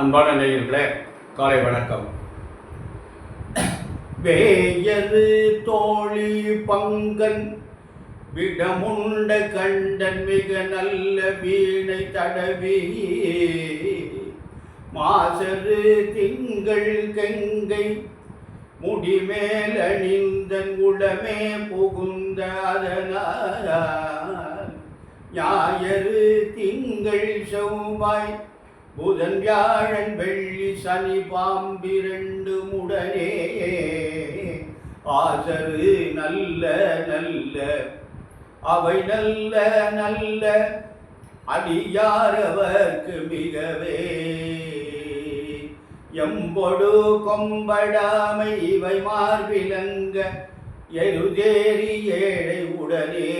அன்பான நேயர்களே, காலை வணக்கம். வேயது தோழி பங்கன் விடமுண்ட கண்டன் மிக நல்ல வீணை தடவி மாசரு திங்கள் கங்கை முடிமேல் அணிந்தன் உளமே புகுந்த அதனால் ஞாயிறு திங்கள் செவ்வாய் புதன் வியாழன் வெள்ளி சனி பாம்பிரண்டு முடனே ஆசரு நல்ல நல்ல அவை நல்ல நல்ல அடியாரவர்க்கு மிகவே எம்பொடு கொம்படாமை இவை மார்பிலங்க எருதேறி ஏழை உடனே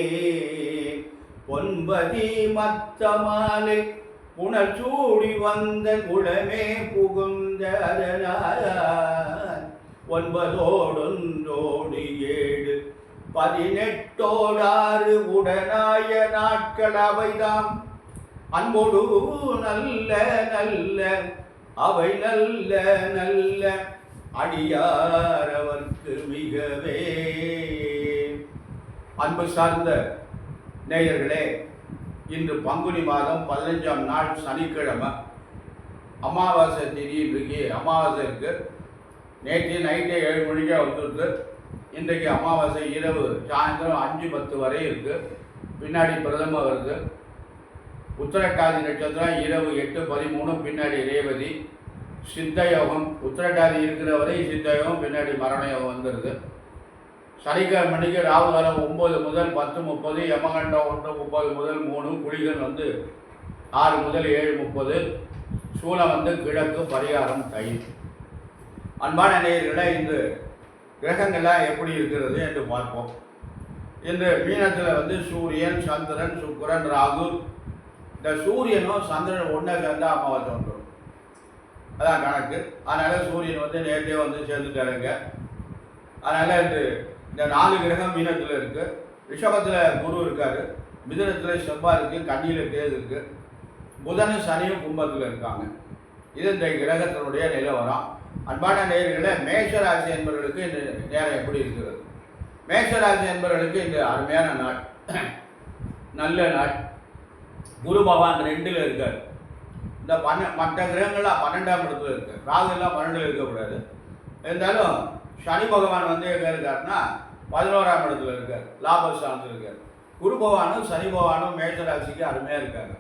பொன்பதி மத்த மாலை புனர்சூடி வந்த குளமே புகுந்த அதனால் 9 7 18 உடனாய நாட்கள் அவைதாம் அன்பொடு நல்ல நல்ல அவை நல்ல நல்ல அடியாரவர்க்கு மிகவே. அன்பு சார்ந்த நேயர்களே, இன்று பங்குனி மாதம் 15ஆம் நாள் சனிக்கிழமை, அமாவாசை திதி. இன்றைக்கு அமாவாசை இருக்குது. நேற்று நைட்டே 7 மணிக்கே வந்துருக்கு. இன்றைக்கு அமாவாசை இரவு சாயந்தரம் 5:10 வரை இருக்குது. பின்னாடி பிரதம வருது. உத்திரட்டாதி நட்சத்திரம் இரவு 8:13, பின்னாடி ரேவதி. சித்தயோகம் உத்திரட்டாதி இருக்கிற வரை சித்தயோகம், பின்னாடி மரண யோகம் வந்துடுது. சனிக்கிழமை மணிக்கு ராகுகாலம் 9 முதல் 10:30, யமகண்டம் 1:30 முதல் 3, குளிகன் 6 முதல் 7:30, சூலம் கிழக்கு, பரிகாரம் தயிர். அன்பான நேயர்களே, இன்று கிரகங்கள்லாம் எப்படி இருக்கிறது என்று பார்ப்போம். இன்று மீனத்தில் சூரியன், சந்திரன், சுக்கிரன், ராகு. இந்த சூரியனும் சந்திரன் ஒன்றா சேர்ந்தா அமாவாசை வந்துடும். அதான் கணக்கு. அதனால் சூரியன் நேரத்தே சேர்ந்துட்டாருங்க. அதனால் இந்த 4 கிரகம் மீனத்தில் இருக்குது. ரிஷபத்தில் குரு இருக்கார், மிதுனத்தில் செவ்வாய் இருக்குது, கன்னியில் கேது இருக்குது, புதனும் சனியும் கும்பத்தில் இருக்காங்க. இது இந்த கிரகத்தினுடைய நிலவரம். அன்பான நேயர்களே, மேஷராசி என்பவர்களுக்கு இந்த நேரம் எப்படி இருக்கிறது? மேஷராசி என்பவர்களுக்கு இந்த அருமையான நாள், நல்ல நாள். குரு பகவான் 2ல் இருக்கார். இந்த மற்ற கிரகங்கள்லாம் 12ஆம் இடத்துல இருக்கு. ராகுலாம் 12ல் இருக்கக்கூடாது. இருந்தாலும் சனி பகவான் எங்கே இருக்காருன்னா 11ஆம் இடத்துல இருக்கார், லாபஸ்தானத்தில் இருக்கார். குரு பகவானும் சனி பகவானும் மேஷராசிக்கு அருமையாக இருக்காங்க.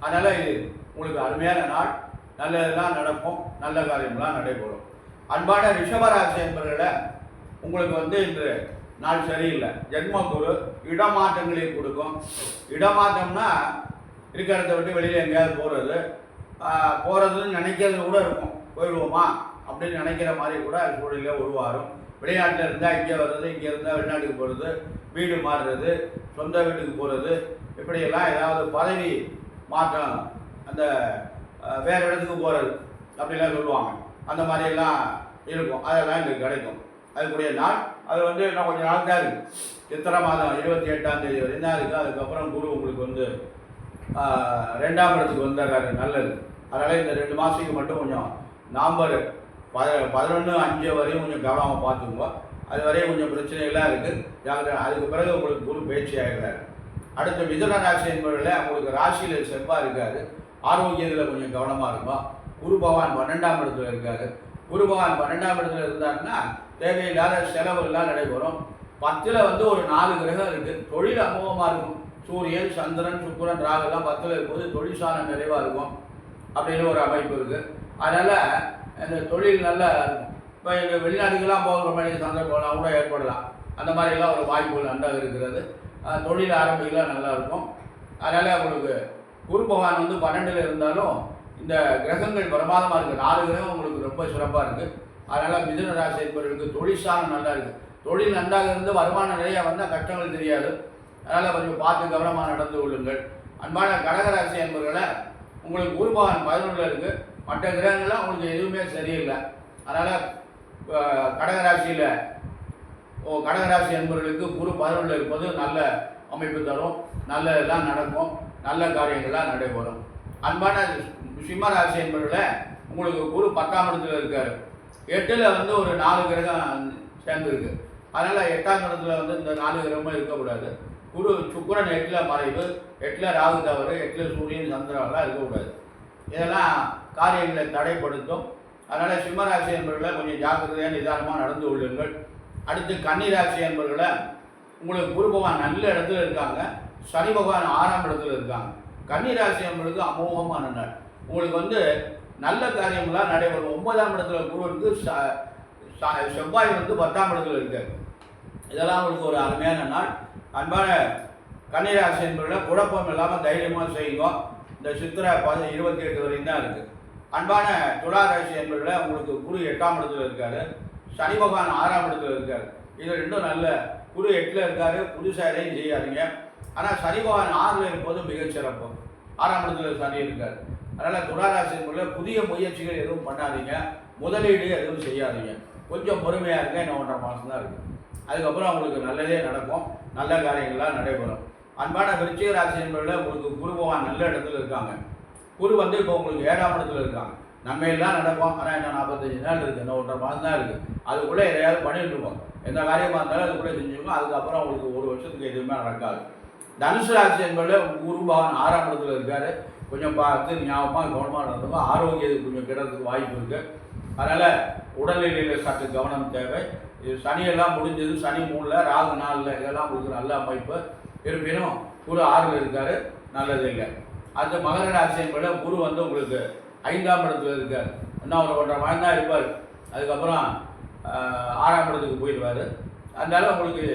அதனால் இது உங்களுக்கு அருமையான நாள். நல்லதெல்லாம் நடக்கும், நல்ல காரியம்லாம் நடைபெறும். அன்பான ரிஷபராசி என்பவர்களை உங்களுக்கு இன்று நாள் சரியில்லை. ஜென்ம குரு இடமாற்றங்களை கொடுக்கும். இடமாற்றம்னா இருக்கிறத விட்டு வெளியில் எங்கேயாவது போகிறதுன்னு நினைக்கிறது கூட இருக்கும். போயிடுவோமா அப்படின்னு நினைக்கிற மாதிரி கூட சூழலில் உருவாரும். வெளிநாட்டில் இருந்தால் இங்கே வர்றது, இங்கே இருந்தால் வெளிநாட்டுக்கு போகிறது, வீடு மாறுறது, சொந்த வீட்டுக்கு போகிறது, இப்படியெல்லாம் ஏதாவது பதவி மாற்றம், அந்த வேறு இடத்துக்கு போகிறது அப்படிலாம் சொல்லுவாங்க. அந்த மாதிரியெல்லாம் இருக்கும். அதெல்லாம் இங்கே கிடைக்கும். அதுக்குரிய நாள் அது இன்னும் கொஞ்சம் நாள் தான் இருக்குது. சித்திரை மாதம் 28ஆம் தேதி வரை தான் இருக்குது. அதுக்கப்புறம் குரு உங்களுக்கு 2ஆம் இடத்துக்கு வந்துடுறாரு. நல்லது. அதனால் இந்த 2 மாதத்துக்கு மட்டும் கொஞ்சம் நவம்பர் 11-5 வரையும் கொஞ்சம் கவனமாக பார்த்துக்குவோம். அது வரையும் கொஞ்சம் பிரச்சனைகள்லாம் இருக்குது. அதுக்கு பிறகு உங்களுக்கு குரு பயிற்சி ஆகிறாரு. அடுத்த மிதுன ராசி என்பவர்கள உங்களுக்கு ராசியில் செவ்வாய் இருக்கார். ஆரோக்கியத்தில் கொஞ்சம் கவனமாக இருக்கும். குரு பகவான் 12ஆம் இடத்துல இருக்கார். குரு பகவான் 12ஆம் இடத்துல இருந்தாருன்னா தேவையில்லாத செலவுலாம் நடைபெறும். 10ல் ஒரு 4 கிரகம் இருக்குது. தொழில் அமோகமாக இருக்கும். சூரியன், சந்திரன், சுக்கிரன், ராகுலாம் 10ல் இருக்கும்போது தொழிற்சாலை நிறைவாக இருக்கும் அப்படின்னு ஒரு அமைப்பு இருக்குது. அதனால் இந்த தொழில் நல்லா இருக்கும். இப்போ எங்கள் வெளிநாட்டுக்கெல்லாம் போகிற மாதிரி சந்தர்ப்பம்லாம் கூட ஏற்படலாம். அந்த மாதிரிலாம் ஒரு வாய்ப்புகள் நன்றாக இருக்கிறது. தொழில் ஆரம்பிக்கலாம் நல்லாயிருக்கும். அதனால் உங்களுக்கு குரு பகவான் 12ல் இருந்தாலும் இந்த கிரகங்கள் பிரமாதமாக இருக்குது. 4 கிரகம் உங்களுக்கு ரொம்ப சிறப்பாக இருக்குது. அதனால் மிதுன ராசி என்பவர்களுக்கு தொழிற்சாலை நல்லா இருக்குது. தொழில் நன்றாக இருந்து வருமானம் நிறையா வந்தால் கஷ்டங்கள் தெரியாது. அதனால் கொஞ்சம் பார்த்து கவனமாக நடந்து கொள்ளுங்கள். அன்பான கடகராசி என்பவர்களை உங்களுக்கு குரு பகவான் 11ல் இருக்குது. மற்ற கிரகங்கள்லாம் உங்களுக்கு எதுவுமே சரியில்லை. அதனால் கடகராசி என்பவர்களுக்கு குரு 11ல் இருப்பது நல்ல அமைப்பு தரும். நல்லதெல்லாம் நடக்கும். நல்ல காரியங்கள்லாம் நடைபெறும். அன்பான சிம்மராசி என்பவர்களை உங்களுக்கு குரு 10ஆம் இடத்துல இருக்கார். 8ல் வந்து ஒரு 4 கிரகம் சேர்ந்துருக்கு. அதனால் 8ஆம் இடத்துல வந்து இந்த 4 கிரகமும் இருக்கக்கூடாது. குரு சுக்கிரன் 8ல் மறைவு, 8ல் ராகு தவறு, 8ல் சூரியன் சந்திரன்லாம் இருக்கக்கூடாது. இதெல்லாம் காரியங்களை தடைப்படுத்தும். அதனால் சிம்மராசி என்பவர்களை கொஞ்சம் ஜாக்கிரதையாக நிதானமாக நடந்து கொள்ளுங்கள். அடுத்து கன்னிராசி என்பவர்களை உங்களுக்கு குரு பகவான் நல்ல இடத்துல இருக்காங்க, சனி பகவான் 6ஆம் இடத்துல இருக்காங்க. கன்னிராசி என்பவர்களுக்கு அமோகமான நாள். உங்களுக்கு வந்து நல்ல காரியங்களாக நடைபெறும். 9ஆம் இடத்துல குரு இருக்கு, செவ்வாய் வந்து 10ஆம் இடத்துல இருக்காரு. இதெல்லாம் உங்களுக்கு ஒரு அருமையான நாள். அன்பான கன்னிராசி என்பவர்களை குழப்பம் இல்லாமல் தைரியமாக செய்யுங்க. இந்த சித்திரை 28 வரையும் தான் இருக்குது. அன்பான துளாராசி என்பவர்களை உங்களுக்கு குரு 8ஆம் இடத்துல இருக்காரு, சனி பகவான் 6ஆம் இடத்துல இருக்காரு. இது ரெண்டும் நல்ல. குரு 8ல் இருக்காரு, புதுசாக எதையும் செய்யாதீங்க. ஆனால் சனி பகவான் 6ல் இருப்பது மிகச்சிறப்பு. 6ஆம் இடத்துல சனி இருக்கார். அதனால் துளாராசி என்பவர்களை புதிய முயற்சிகள் எதுவும் பண்ணாதீங்க, முதலீடு எதுவும் செய்யாதீங்க. கொஞ்சம் பொறுமையாக இருங்க. இன்னும் 1.5 மாதம் தான் இருக்குது. அதுக்கப்புறம் உங்களுக்கு நல்லதே நடக்கும், நல்ல காரியங்கள்லாம் நடைபெறும். அன்பான விருச்சிக ராசி என்பவர்களை உங்களுக்கு குரு பகவான் நல்ல இடத்துல இருக்காங்க. குரு வந்து இப்போ உங்களுக்கு 7ஆம் இடத்துல இருக்காங்க. நன்மையெல்லாம் நடக்கும். ஆனால் இன்னும் 45 நாள் இருக்குது, இன்னும் 1.5 மாதம் தான் இருக்குது. அதுக்குள்ளே எதையாவது பண்ணிட்டு இருக்கோம். எந்த காரியமாக இருந்தாலும் அதுக்குள்ளே செஞ்சுருக்கோம். அதுக்கப்புறம் உங்களுக்கு 1 வருஷத்துக்கு எதுவுமே நடக்காது. தனுசு ராசி என்பதில் குரு பகவான் 6ஆம் இடத்துல இருக்கார். கொஞ்சம் பார்த்து ஞாபகமாக கவனமாக நடந்துக்கும். ஆரோக்கியத்துக்கு கொஞ்சம் கிடறதுக்கு வாய்ப்பு இருக்குது. அதனால் உடல்நிலையில் சற்று கவனம் தேவை. இது சனியெல்லாம் முடிஞ்சது. சனி 3ல், ராகு 4ல், இதெல்லாம் உங்களுக்கு நல்ல அமைப்பு. இருப்பினும் குரு 6ல் இருக்கார், நல்லது இல்லை. அடுத்து மகர ராசி என்பது குரு வந்து உங்களுக்கு 5ஆம் இடத்துல இருக்கார். இன்னும் ஒரு 1.5 மாதம் தான் இருப்பார். அதுக்கப்புறம் 6ஆம் இடத்துக்கு போயிடுவார். அதனால உங்களுக்கு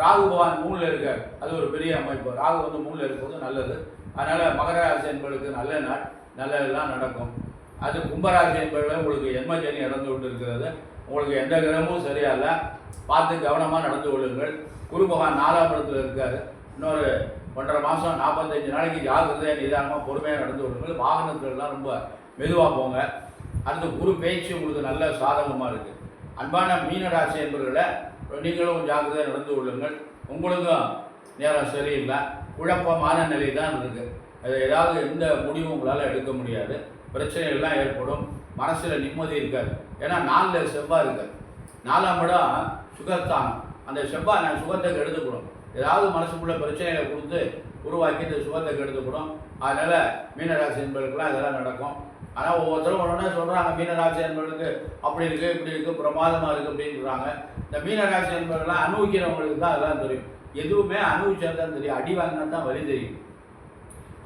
ராகு பகவான் 3ல் இருக்கார். அது ஒரு பெரிய அமைப்பு. ராகு வந்து 3ல் இருக்கும்போது நல்லது. அதனால் மகர ராசி என்பதற்கு நல்ல நாள், நல்லதெல்லாம் நடக்கும். அது கும்பராசி என்பதில் உங்களுக்கு என்மஜனி நடந்து கொண்டு இருக்கிறது. உங்களுக்கு எந்த கிரகமும் சரியா இல்லை, பார்த்து கவனமாக நடந்து கொள்ளுங்கள். குரு பகவான் 4ஆம் இடத்துல இருக்கார். இன்னொரு 1.5 மாதம் 45 நாளைக்கு ஜாக்கிரதையாக நிதானமாக பொறுமையாக நடந்து கொள்ளுங்கள். வாகனத்துலலாம் ரொம்ப மெதுவாக போங்க. அடுத்து குரு பேச்சு உங்களுக்கு நல்ல சாதகமாக இருக்குது. அன்பான மீனராசி என்பவர்களை நீங்களும் ஜாக்கிரதையாக நடந்து கொள்ளுங்கள். உங்களுக்கும் நேரம் சரியில்லை, குழப்பமான நிலை தான் இருக்குது. அது ஏதாவது எந்த முடிவும் உங்களால் எடுக்க முடியாது. பிரச்சனைகள்லாம் ஏற்படும். மனசில் நிம்மதி இருக்காது. ஏன்னா 4ல் செவ்வாய் இருக்காது. 4ஆம் இடம் சுகஸ்தானம். அந்த செவ்வாய் நான் சுகத்தை கெடுத்துக்கணும். ஏதாவது மனசுக்குள்ள பிரச்சனைகளை கொடுத்து உருவாக்கி இந்த சுகத்தை கெடுத்துக்கணும். அதனால் மீனராசி என்பவர்களுக்கெல்லாம் இதெல்லாம் நடக்கும். ஆனால் ஒவ்வொருத்தரும் ஒன்றா சொல்கிறாங்க, மீனராசி என்பவர்களுக்கு அப்படி இருக்குது, இப்படி இருக்குது, பிரமாதமாக இருக்குது அப்படின்றாங்க. இந்த மீனராசி என்பவர்கள்லாம் அனுபவிக்கிறவங்களுக்கு தான் அதெல்லாம் தெரியும். எதுவுமே அனுபவிச்சா தான் தெரியும். அடி வாங்கினா தான் வலி தெரியும்.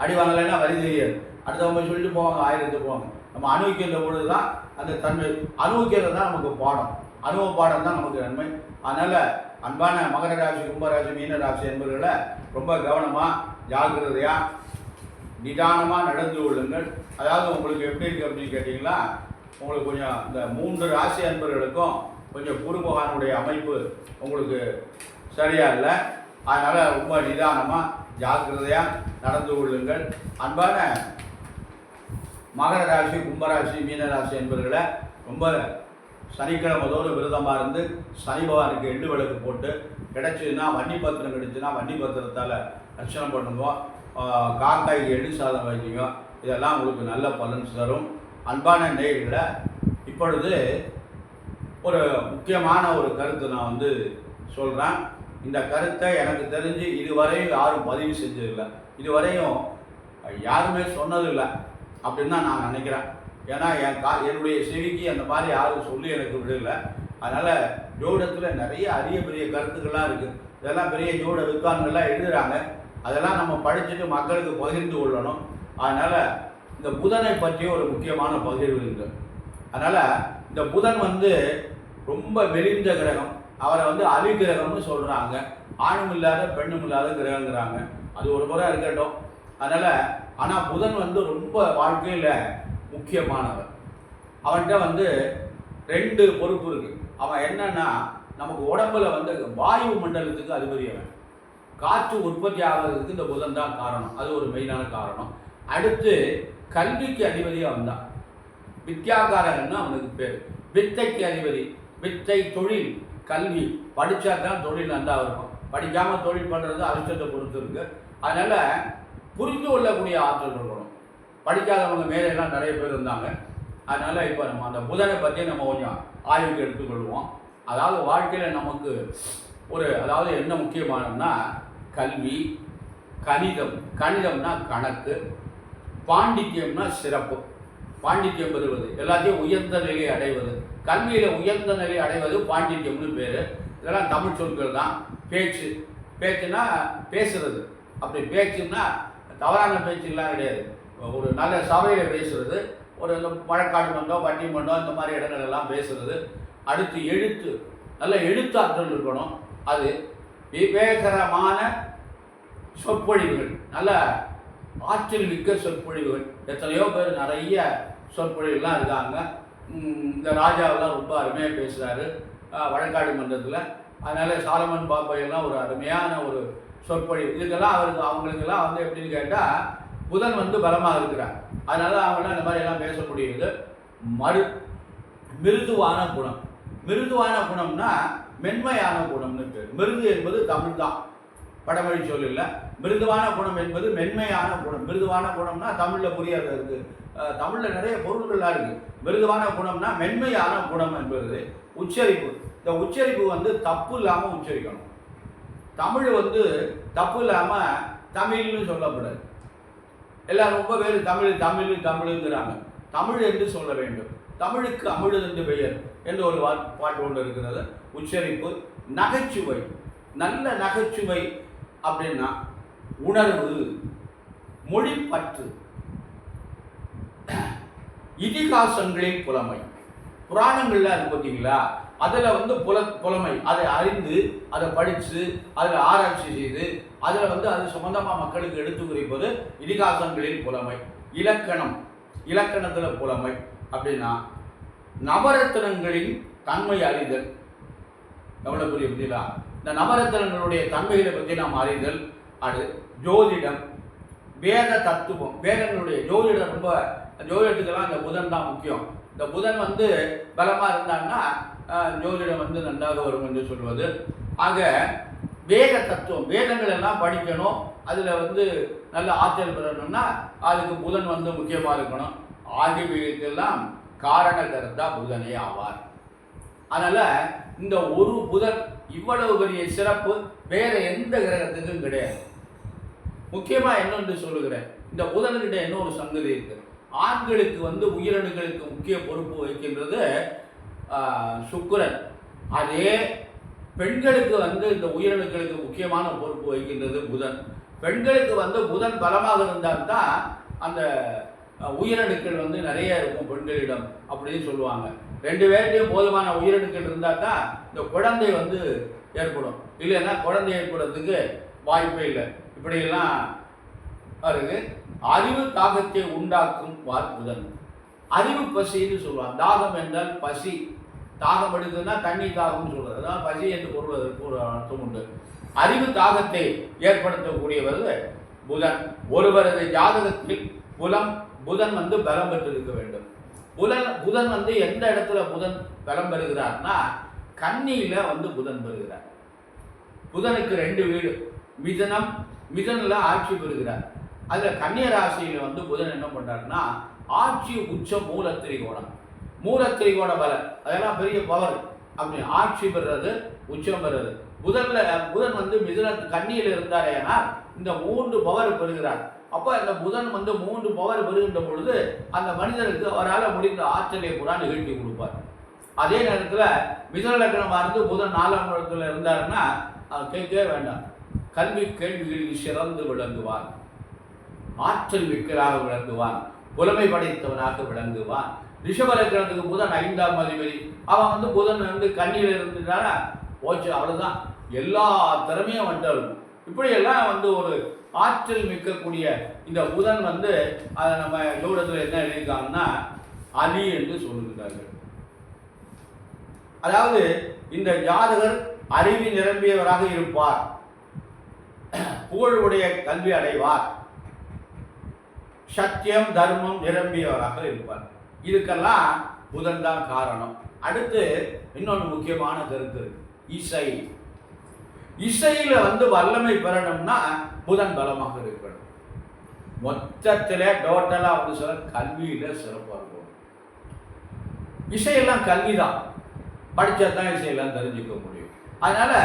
அடி வாங்கலைன்னா வலி தெரியாது. அடுத்தவங்க சொல்லிட்டு போவாங்க, ஆயிரத்து போவாங்க. நம்ம அனுபவிக்கின்ற பொழுது தான் அந்த தன்மை. அனுபவிக்கிறது தான் நமக்கு பாடம். அனுபவ பாடம் தான் நமக்கு நன்மை. அதனால் அன்பான மகர ராசி, கும்பராசி, மீனராசி என்பவர்களை ரொம்ப கவனமாக, ஜாக்கிரதையாக, நிதானமாக நடந்து கொள்ளுங்கள். அதாவது உங்களுக்கு எப்படி இருக்குது அப்படின்னு கேட்டிங்கன்னா, உங்களுக்கு கொஞ்சம் இந்த 3 ராசி அன்பர்களுக்கும் கொஞ்சம் குரு பகவானுடைய அமைப்பு உங்களுக்கு சரியாக இல்லை. அதனால் ரொம்ப நிதானமாக, ஜாக்கிரதையாக நடந்து கொள்ளுங்கள். அன்பான மகர ராசி, கும்பராசி, மீனராசி என்பவர்களை ரொம்ப சனிக்கிழமதோடு விரதமாக இருந்து சனி பகவானுக்கு எள்ளு விளக்கு போட்டு, கிடைச்சதுன்னா வன்னி பத்திரம் கிடைச்சுன்னா வன்னி பத்திரத்தால் அர்ச்சனை பண்ணுங்க. காக்காய்க்கு எள்ளு சாதம் வைக்கிங்க. இதெல்லாம் உங்களுக்கு நல்ல பலன் தரும். அன்பான நேயர்களை, இப்பொழுது ஒரு முக்கியமான ஒரு கருத்து நான் வந்து சொல்கிறேன். இந்த கருத்தை எனக்கு தெரிஞ்சு இதுவரையும் யாரும் பதிவு செஞ்சதில்லை, இதுவரையும் யாருமே சொன்னதில்லை அப்படின்னு தான் நான் நினைக்கிறேன். ஏன்னா என்னுடைய செவிக்கு அந்த மாதிரி யாரும் சொல்லி எனக்கு விடலை. அதனால் ஜோடத்தில் நிறைய அரிய பெரிய கருத்துக்கள்லாம் இருக்குது. இதெல்லாம் பெரிய ஜோட வித்வான்கள்லாம் எழுதுகிறாங்க. அதெல்லாம் நம்ம படிச்சுட்டு மக்களுக்கு பகிர்ந்து கொள்ளணும். அதனால் இந்த புதனை பற்றி ஒரு முக்கியமான பகிர்வு இருக்குது. அதனால் இந்த புதன் வந்து ரொம்ப மெலிந்த கிரகம். அவரை வந்து அலிகிரகம்னு சொல்கிறாங்க. ஆணும் இல்லாத பெண்ணும் இல்லாத கிரகங்கிறாங்க. அது ஒரு முறை இருக்கட்டும். ஆனால் புதன் வந்து ரொம்ப வாழ்க்கையில் முக்கியமானவர். அவன்கிட்ட வந்து 2 பொறுப்பு இருக்குது. அவன் என்னன்னா, நமக்கு உடம்புல வந்து வாயு மண்டலத்துக்கு அதிபதி. அவன் காற்று உற்பத்தி ஆகிறதுக்கு இந்த புதன் தான் காரணம். அது ஒரு மெயினான காரணம். அடுத்து கல்விக்கு அதிபதி அவன் தான். வித்யாகாரகன்னு அவனுக்கு பேர். வித்தைக்கு அதிபதி. வித்தை தொழில், கல்வி. படித்தா தான் தொழில் நல்லா இருக்கும். படிக்காமல் தொழில் பண்ணுறது அதிர்ஷ்டத்தை பொறுத்து இருக்குது. அதனால் புரிந்து கொள்ளக்கூடிய ஆற்றல் இருக்கணும். படிக்காதவங்க மேலெல்லாம் நிறைய பேர் இருந்தாங்க. அதனால் இப்போ நம்ம அந்த புதனை பற்றி நம்ம கொஞ்சம் ஆய்வுக்கு எடுத்துக்கொள்வோம். அதாவது வாழ்க்கையில் நமக்கு அதாவது என்ன முக்கியமானதுன்னா கல்வி, கணிதம். கணிதம்னா கணக்கு, பாண்டித்யம்னா சிறப்பு. பாண்டித்யம் பெறுவது, எல்லாத்தையும் உயர்ந்த நிலையை அடைவது. கல்வியில் உயர்ந்த நிலையை அடைவது பாண்டித்யம்னு பேர். இதெல்லாம் தமிழ் சொற்கள் தான். பேச்சுன்னா பேசுறது. அப்படி பேச்சுன்னா தவறான பேச்சுலாம் கிடையாது. ஒரு நல்ல சபையில் பேசுறது, ஒரு வழக்காடு மன்றம், பட்டிமன்றம், இந்த மாதிரி இடங்கள் எல்லாம் பேசுறது. அடுத்து எழுத்து, நல்ல எழுத்தாற்றல் இருக்கணும். அது விவேகரமான சொற்பொழிவுகள், நல்ல ஆற்றல் மிக்க சொற்பொழிவுகள். எத்தனையோ பேர் நிறைய சொற்பொழிவுலாம் இருக்காங்க. இந்த ராஜாவெல்லாம் ரொம்ப அருமையாக பேசுகிறாரு வழக்காடு மன்றத்தில். அதனால் சாலமன் பாப்பையெல்லாம் ஒரு அருமையான ஒரு சொற்பொழிவு. இதுக்கெல்லாம் அவங்களுக்கெல்லாம் வந்து எப்படின்னு கேட்டால் புதன் வந்து பலமாக இருக்கிறார். அதனால அவங்களாம் இந்த மாதிரி எல்லாம் பேசக்கூடியது. மிருதுவான குணம். மிருதுவான குணம்னா மென்மையான குணம்னு பேர். மிருது என்பது தமிழ் தான், வடமொழி சொல் இல்லை. மிருதுவான குணம் என்பது மென்மையான குணம். மிருதுவான குணம்னா தமிழில் புரியாத இருக்குது. தமிழில் நிறைய பொருள்கள்லாம் இருக்குது. மிருதுவான குணம்னா மென்மையான குணம் என்பது உச்சரிப்பு. இந்த உச்சரிப்பு வந்து தப்பு இல்லாமல் உச்சரிக்கணும். தமிழ் வந்து தப்பு இல்லாமல் தமிழ்னு சொல்லக்கூடாது. எல்லாம் ரொம்ப பேர் தமிழுங்கிறாங்க. தமிழ் என்று சொல்ல வேண்டும். தமிழுக்கு அமிழ் என்று பெயர் என்று ஒரு பாட்டு ஒன்று இருக்கிறது. உச்சரிப்பு. நகைச்சுவை. நல்ல நகைச்சுவை அப்படின்னா உணர்வு, மொழிப்பற்று, இதிகாசங்களின் புலமை. புராணங்கள்ல இருக்கு பார்த்தீங்களா, அதில் வந்து புலமை. அதை அறிந்து, அதை படித்து, அதில் ஆராய்ச்சி செய்து, அதில் வந்து அது சம்பந்தமாக மக்களுக்கு எடுத்து குறிப்பது இதிகாசங்களின் புலமை. இலக்கணத்தில் புலமை அப்படின்னா நவரத்தினங்களின் தன்மை அறிதல். எவ்வளோ பெரிய புரியலா? இந்த நவரத்தினங்களுடைய தன்மைகளை பற்றி நாம் அறிதல். அது ஜோதிடம், வேத தத்துவம். வேதங்களுடைய ஜோதிடம் ரொம்ப, ஜோதிடத்துக்கெல்லாம் இந்த புதன் தான் முக்கியம். இந்த புதன் வந்து பலமாக இருந்தாங்கன்னா ஜோதிடம் வந்து நன்றாக வரும் என்று சொல்வது. ஆக வேத தத்துவம், வேதங்கள் எல்லாம் படிக்கணும். அதில் வந்து நல்ல ஆற்றல் பெறணும்னா அதுக்கு புதன் வந்து முக்கியமாக இருக்கணும். ஆகியவைக்கெல்லாம் காரணகர்த்தா புதனே ஆவார். அதனால் இந்த ஒரு புதன் இவ்வளவு பெரிய சிறப்பு வேற எந்த கிரகத்துக்கும் கிடையாது. முக்கியமாக என்னென்று சொல்லுகிறேன், இந்த புதன்கிட்ட என்ன ஒரு சங்கதி இருக்கு. ஆண்களுக்கு வந்து உயிரணுகளுக்கு முக்கிய பொறுப்பு வகிக்கின்றது சுக்கிரன். அதே பெண்களுக்கு வந்து இந்த உயிரணுக்களுக்கு முக்கியமான பொறுப்பு வகிக்கின்றது புதன். பெண்களுக்கு வந்து புதன் பலமாக இருந்தால்தான் அந்த உயிரணுக்கள் வந்து நிறைய இருக்கும் பெண்களிடம் அப்படின்னு சொல்லுவாங்க. 2 பேர்ட்டையும் போதுமான உயிரணுக்கள் இருந்தால் தான் இந்த குழந்தை வந்து ஏற்படும். இல்லைன்னா குழந்தை ஏற்படுறதுக்கு வாய்ப்பே இல்லை. இப்படியெல்லாம் இருக்கு. அறிவு தாகத்தை உண்டாக்கும் புதன். அறிவு பசின்னு சொல்லுவாங்க. தாகம் என்றால் பசி. தாகம் எடுக்குதுன்னா தண்ணி தாகம்னு சொல்றது. அதான் பசி என்று பொருள் அதற்கு ஒரு அர்த்தம் உண்டு. அறிவு தாகத்தை ஏற்படுத்தக்கூடியவர் புதன். ஒருவரது ஜாதகத்தில் புதன் வந்து பலம் பெற்றிருக்க வேண்டும். புதன் வந்து எந்த இடத்துல புதன் பலம் பெறுகிறார்னா கன்னியில வந்து புதன் பெறுகிறார். புதனுக்கு 2 வீடு. மிதனில் ஆட்சி பெறுகிறார். அதில் கன்னிய ராசியில் வந்து புதன் என்ன பண்ணுறாருன்னா ஆட்சி உச்சம் மூலத்திரிகோண பலம். அதெல்லாம் பெரிய பவர். அப்படி ஆட்சி பெறுறது, உச்சம் பெறுறது. புதன் வந்து கன்னியில் இருந்தார். ஏன்னா இந்த 3 பவர் பெறுகிறார். அப்போ இந்த புதன் வந்து 3 பவர் பெறுகின்ற பொழுது அந்த மனிதனுக்கு அவரால் முடிந்த ஆற்றலை கூட நிகழ்த்தி கொடுப்பார். அதே நேரத்தில் மிதுன லக்னமாக இருந்து புதன் 4ஆம் இடத்துல இருந்தாருன்னா கேட்கவே வேண்டாம். கல்வி கேள்விகளில் சிறந்து விளங்குவான், ஆற்றல் மிக்கராக விளங்குவான், புலமை படைத்தவனாக விளங்குவான். ரிஷப லக்னத்துக்கு புதன் 5ஆம் அதிபதி. அவன் வந்து புதன் வந்து கன்னியில் இருந்துட்டானா போச்சு, அவ்வளோதான். எல்லா திறமையும் வந்துடும். இப்படியெல்லாம் வந்து ஒரு ஆற்றல் மிக்கக்கூடிய இந்த புதன் வந்து அதை நம்ம ஜோடத்தில் என்ன எழுதியிருக்காங்கன்னா அலி என்று சொல்லுகிறார்கள். அதாவது இந்த ஜாதகர் அறிவு நிரம்பியவராக இருப்பார், புகழுடைய கல்வி அடைவார், சத்தியம் தர்மம் நிரம்பியவராக இருப்பார். இதுக்கெல்லாம் புதன் தான் காரணம். அடுத்து இன்னொன்று முக்கியமான கருத்து, இசை. இசையில வந்து வல்லமை பெறணும்னா புதன் பலமாக இருக்கணும். மொத்தத்தில் டோட்டலாக வந்து சொல்ல கல்வியில சிறப்பாக இருக்கணும். இசையெல்லாம் கல்வி தான், படித்தா தான் இசையெல்லாம் தெரிஞ்சுக்க முடியும். அதனால்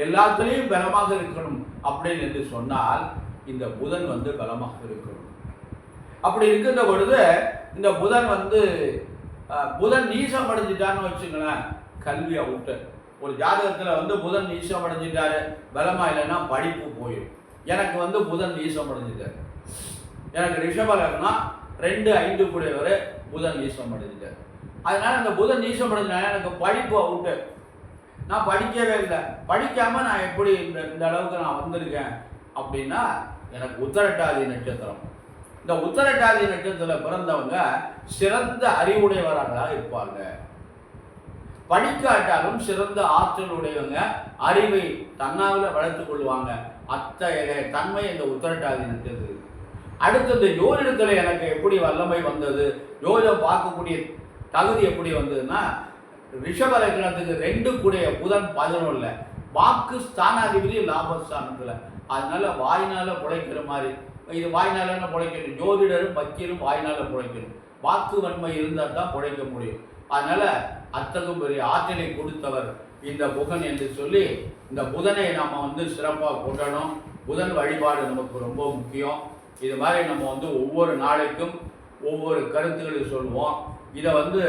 எல்லாத்துலேயும் பலமாக இருக்கணும் அப்படின்னு என்று சொன்னால் இந்த புதன் வந்து பலமாக இருக்கணும். அப்படி இருக்கின்ற பொழுது இந்த புதன் வந்து புதன் நீசம் அடைஞ்சிட்டான்னு வச்சுங்களேன், கல்வி அவுட்டு. ஒரு ஜாதகத்தில் வந்து புதன் நீசம் அடைஞ்சிட்டாரு, பலமாக இல்லைன்னா படிப்பு போயிடும். எனக்கு வந்து புதன் நீசம் அடைஞ்சிட்டார், எனக்கு ரிஷப லக்னம் 2-5 கூடியவர் புதன் நீசம் அடைஞ்சிட்டார். அதனால் அந்த புதன் நீசம் அடைஞ்சினால எனக்கு படிப்பு அவுட்டு. நான் படிக்கவே இல்லை, படிக்காமல் நான் எப்படி இந்த அளவுக்கு நான் வந்திருக்கேன் அப்படின்னா எனக்கு உத்திரட்டாதி நட்சத்திரம். இந்த உத்திரட்டாதி நட்சத்திரத்தில் பிறந்தவங்க சிறந்த அறிவுடையவர்களாக இருப்பாங்க. படிக்காட்டாலும் சிறந்த ஆற்றல் உடையவங்க, அறிவை தன்னாவில் வளர்த்து கொள்வாங்க. அத்தகைய தன்மை இந்த உத்திரட்டாதி நட்சத்திரம். அடுத்தது ஜோதிடத்தில் எனக்கு எப்படி வல்லமை வந்தது, ஜோதிடம் பார்க்கக்கூடிய தகுதி எப்படி வந்ததுன்னா, ரிஷப லக்னத்துக்கு 2 கூடிய புதன் 11 வாக்கு ஸ்தானாதிபதி லாபஸ்தானத்தில். அதனால வாய்னால பிழைக்கிற மாதிரி, இது வாய்னால பிழைக்கணும். ஜோதிடரும் வக்கீலும் வாய்னால பிழைக்கணும். வாக்கு வன்மை இருந்தால் தான் பிழைக்க முடியும். அதனால் அத்தகைய பெரிய ஆற்றலை கொடுத்தவர் இந்த புதன் என்று சொல்லி இந்த புதனை நம்ம வந்து சிறப்பாக கொண்டணும். புதன் வழிபாடு நமக்கு ரொம்ப முக்கியம். இது மாதிரி நம்ம வந்து ஒவ்வொரு நாளைக்கும் ஒவ்வொரு கருத்துக்களை சொல்லுவோம். இதை வந்து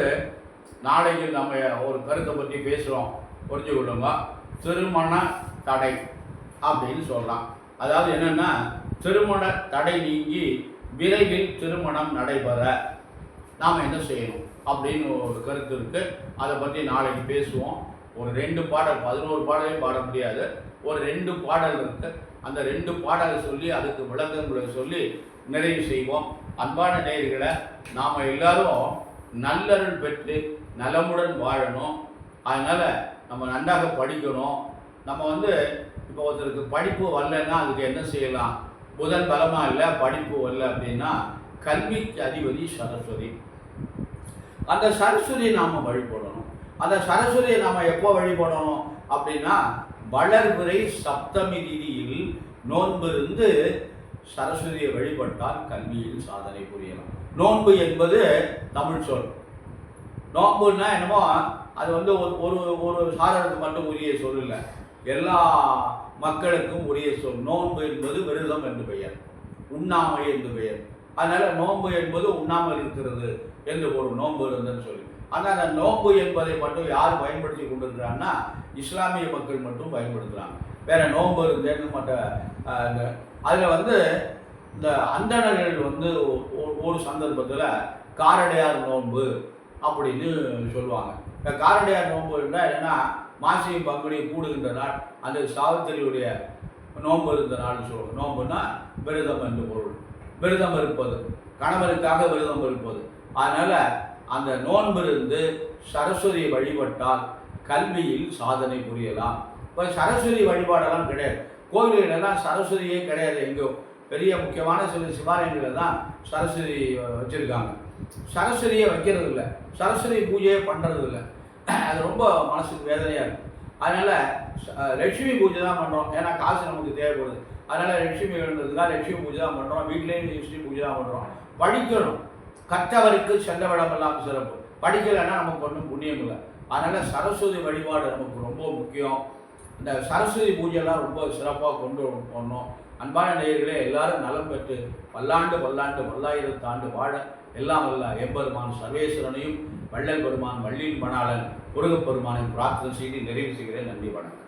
நாளைக்கு நம்ம ஒரு கருத்தை பற்றி பேசுகிறோம், புரிஞ்சு கொள்ளுங்க. திருமண தடை அப்படின்னு சொல்லலாம். அதாவது என்னென்னா, திருமண தடை நீங்கி விரைவில் திருமணம் நடைபெற நாம் என்ன செய்யணும் அப்படின்னு ஒரு கருத்து இருக்குது. அதை பற்றி நாளைக்கு பேசுவோம். ஒரு 2 பாடல், 11 பாடலையும் பாட முடியாது, ஒரு 2 பாடல் இருக்குது. அந்த 2 பாடலை சொல்லி அதுக்கு விளக்கங்களை சொல்லி நிறைவு செய்வோம். அன்பான நேயர்களை, நாம் எல்லாரும் நல்லருள் பெற்று நலமுடன் வாழணும். அதனால் நம்ம நன்றாக படிக்கணும். நம்ம வந்து இப்போ ஒருத்தருக்கு படிப்பு வரலன்னா அதுக்கு என்ன செய்யலாம்? புதன் பலமாக இல்லை, படிப்பு வரல அப்படின்னா கல்விக்கு அதிபதி சரஸ்வதி. அந்த சரஸ்வதியை நாம் வழிபடணும். அந்த சரஸ்வதியை நாம் எப்போ வழிபடணும் அப்படின்னா, வளர்பிறை சப்தமி திதியில் நோன்பு இருந்து சரஸ்வதியை வழிபட்டால் கல்வியில் சாதனை புரியலாம். நோன்பு என்பது தமிழ் சொல். நோன்புன்னா என்னமோ அது வந்து ஒரு ஒரு சாதனத்துக்கு மட்டும் உரிய சொல் இல்லை, எல்லா மக்களுக்கும் உரிய சொல். நோன்பு என்பது விரதம் என்று பெயர், உண்ணாமை என்று பெயர். அதனால் நோன்பு என்பது உண்ணாமல் இருக்கிறது என்று ஒரு நோன்பு இருந்ததுன்னு சொல்லி. ஆனால் அந்த நோன்பு என்பதை மட்டும் யார் பயன்படுத்தி கொண்டிருக்கிறாங்கன்னா, இஸ்லாமிய மக்கள் மட்டும் பயன்படுத்துகிறாங்க. வேறு நோன்பு இருந்தேன்னு மட்டும். அதில் வந்து இந்த அந்தணர்கள் வந்து ஒரு சந்தர்ப்பத்தில் காரடையார் நோன்பு அப்படின்னு சொல்லுவாங்க. இந்த காரடையார் நோன்பு இருந்தால் என்னென்னா, மாசியும் பங்குனியும் கூடுகின்ற நாள், அந்த சாவித்திரியுடைய நோன்பு இருந்த நாள்னு சொல்லுவாங்க. நோன்புன்னா விரதம் என்று பொருள். விரதம் இருப்பது, கணவருக்காக விரதம் இருப்பது. அதனால் அந்த நோன்பு இருந்து சரஸ்வதியை வழிபட்டால் கல்வியில் சாதனை புரியலாம். இப்போ சரஸ்வதி வழிபாடெல்லாம் கிடையாது, கோவில்களெல்லாம் சரஸ்வதியே கிடையாது. எங்கோ பெரிய முக்கியமான சில சிவாலயங்களில் தான் சரஸ்வதி வச்சுருக்காங்க. சரஸ்வதியை வைக்கிறது இல்லை, சரஸ்வதி பூஜையே பண்ணுறது இல்லை. அது ரொம்ப மனசுக்கு வேதனையாக இருக்குது. அதனால் லட்சுமி பூஜை தான் பண்ணுறோம், ஏன்னா காசு நமக்கு தேவைப்படுது. அதனால் லட்சுமி எழுந்ததுக்காக லட்சுமி பூஜை தான் பண்ணுறோம், வீட்லேயும் லட்சுமி பூஜை தான் பண்ணுறோம். படிக்கணும், கற்றவருக்கு சென்றவிடமெல்லாம் சிறப்பு. படிக்கலைன்னா நமக்கு ஒன்றும் புண்ணியம் இல்லை. அதனால் சரஸ்வதி வழிபாடு நமக்கு ரொம்ப முக்கியம். இந்த சரஸ்வதி பூஜையெல்லாம் ரொம்ப சிறப்பாக கொண்டு போடணும். அன்பான நேயர்களே, எல்லாரும் நலம் பெற்று பல்லாண்டு பல்லாண்டு 1000 ஆண்டு வாழ எல்லாம் வல்ல எம்பெருமான் சர்வேஸ்வரனையும் வள்ளல் பெருமான் வள்ளியின் மணாளன் முருகப்பெருமானை பிரார்த்தனை செய்து நிறைவு செய்கிறேன். நன்றி, வணக்கம்.